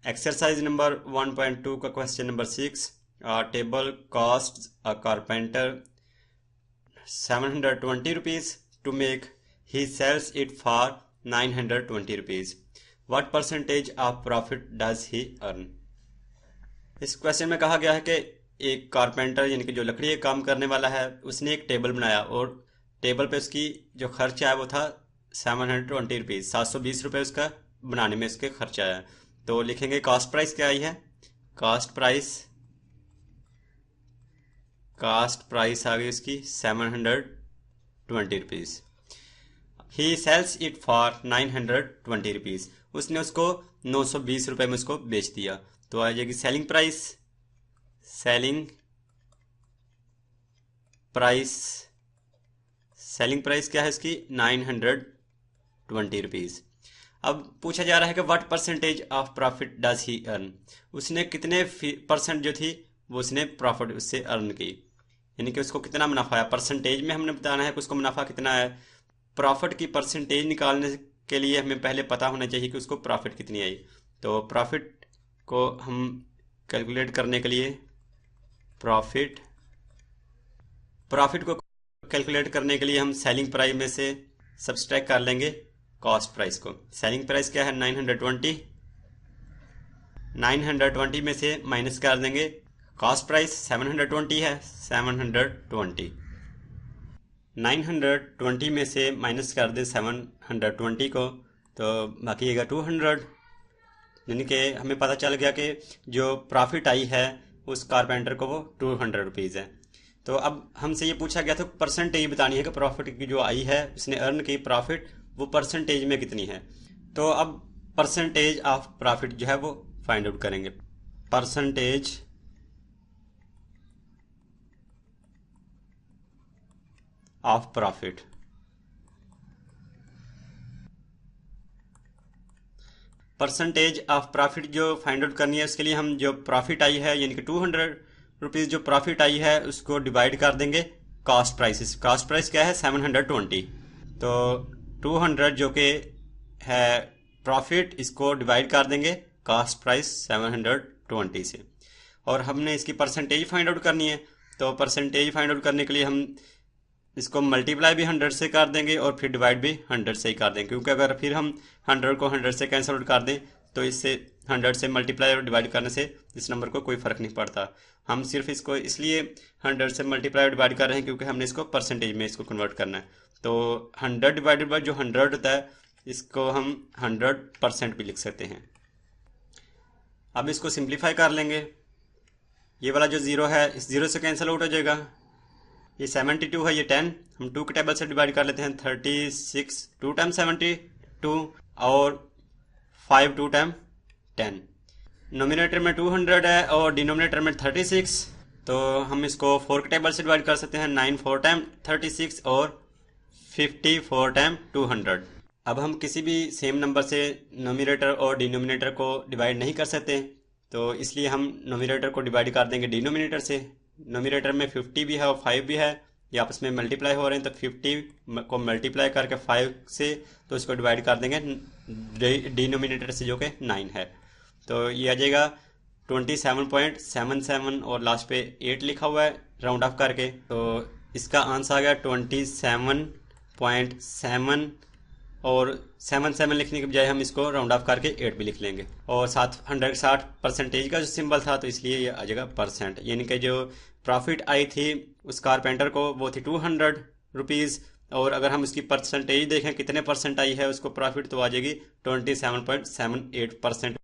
Exercise number 1.2 का question number 6। Table cost a carpenter 720 rupees to make, he sells it for 920 rupees. What percentage of profit does he earn. इस question में कहा गया है कि एक कारपेंटर यानी कि जो लकड़ी का काम करने वाला है उसने एक टेबल बनाया और टेबल पे उसकी जो खर्चा है वो था 720 रुपीज, 720 रुपये उसका बनाने में उसके खर्चा आया। तो लिखेंगे कॉस्ट प्राइस क्या आई है। कॉस्ट प्राइस आ गई उसकी 720 rupees. He sells it for 920 rupees. उसने उसको 920 रुपये में उसको बेच दिया। तो आ जाएगी सेलिंग प्राइस क्या है इसकी 920 रुपीज। अब पूछा जा रहा है कि what percentage of profit does he earn. उसने कितने परसेंट जो थी वो उसने प्रॉफिट उससे अर्न की, यानी कि उसको कितना मुनाफा है। परसेंटेज में हमने बताना है कि उसको मुनाफा कितना है। प्रॉफिट की परसेंटेज निकालने के लिए हमें पहले पता होना चाहिए कि उसको प्रॉफिट कितनी आई। तो प्रॉफिट को हम कैलकुलेट करने के लिए प्रॉफिट को कैलकुलेट करने के लिए हम सेलिंग प्राइस में से सब्सट्रैक्ट कर लेंगे कॉस्ट प्राइस को। सेलिंग प्राइस क्या है 920 में से माइनस कर देंगे कॉस्ट प्राइस 720 है, 920 में से माइनस कर दे 720 को, तो बाकी आएगा 200। यानी कि हमें पता चल गया कि जो प्रॉफिट आई है उस कारपेंटर को वो 200 रुपीज़ है। तो अब हमसे ये पूछा गया था परसेंटेज बतानी है कि प्रॉफिट की जो आई है उसने अर्न की प्रॉफिट वो परसेंटेज में कितनी है। तो अब परसेंटेज ऑफ प्रॉफिट जो है वो फाइंड आउट करेंगे। परसेंटेज ऑफ प्रॉफिट, जो फाइंड आउट करनी है उसके लिए हम जो प्रॉफिट आई है यानी कि 200 रुपीज़ जो प्रॉफिट आई है उसको डिवाइड कर देंगे कॉस्ट प्राइस। कॉस्ट प्राइस क्या है 720, तो 200 जो कि है प्रॉफिट इसको डिवाइड कर देंगे कॉस्ट प्राइस 720 से। और हमने इसकी परसेंटेज फाइंड आउट करनी है। तो परसेंटेज फाइंड आउट करने के लिए हम इसको मल्टीप्लाई भी 100 से कर देंगे और फिर डिवाइड भी 100 से ही कर देंगे, क्योंकि अगर फिर हम 100 को 100 से कैंसिल आउट कर दें तो इससे 100 से मल्टीप्लाई और डिवाइड करने से इस नंबर को कोई फ़र्क नहीं पड़ता। हम सिर्फ इसको इसलिए 100 से मल्टीप्लाई और डिवाइड कर रहे हैं क्योंकि हमने इसको परसेंटेज में इसको कन्वर्ट करना है। तो 100 डिवाइडेड बाय जो 100 होता है इसको हम 100% भी लिख सकते हैं। अब इसको सिंप्लीफाई कर लेंगे। ये वाला जो ज़ीरो है इस ज़ीरो से कैंसिल आउट हो जाएगा। ये 72 है, ये 10 हम 2 के टेबल से डिवाइड कर लेते हैं। 36 2 टाइम 72 और 5 2 टाइम 10। नोमिनेटर में 200 है और डिनोमिनेटर में 36, तो हम इसको 4 के टेबल से डिवाइड कर सकते हैं। 9 4 टाइम 36 और 54 टाइम 200। अब हम किसी भी सेम नंबर से नोमिनेटर और डिनोमिनेटर को डिवाइड नहीं कर सकते, तो इसलिए हम नोमिनेटर को डिवाइड कर देंगे डिनोमिनेटर से। नोमिनेटर में 50 भी है और 5 भी है, ये आपस में मल्टीप्लाई हो रहे हैं, तो 50 को मल्टीप्लाई करके 5 से तो इसको डिवाइड कर देंगे डिनोमिनेटर से जो कि 9 है। तो ये आ जाएगा 27.77 और लास्ट पे 8 लिखा हुआ है राउंड ऑफ करके, तो इसका आंसर आ गया 27.7 और 77 लिखने के बजाय हम इसको राउंड ऑफ करके 8 भी लिख लेंगे। और साथ 160% का जो सिंबल था तो इसलिए ये आ जाएगा परसेंट। यानी कि जो प्रॉफिट आई थी उस कारपेंटर को वो थी 200 रुपीज़, और अगर हम इसकी परसेंटेज देखें कितने परसेंट आई है उसको प्रॉफिट, तो आ जाएगी 27.78%।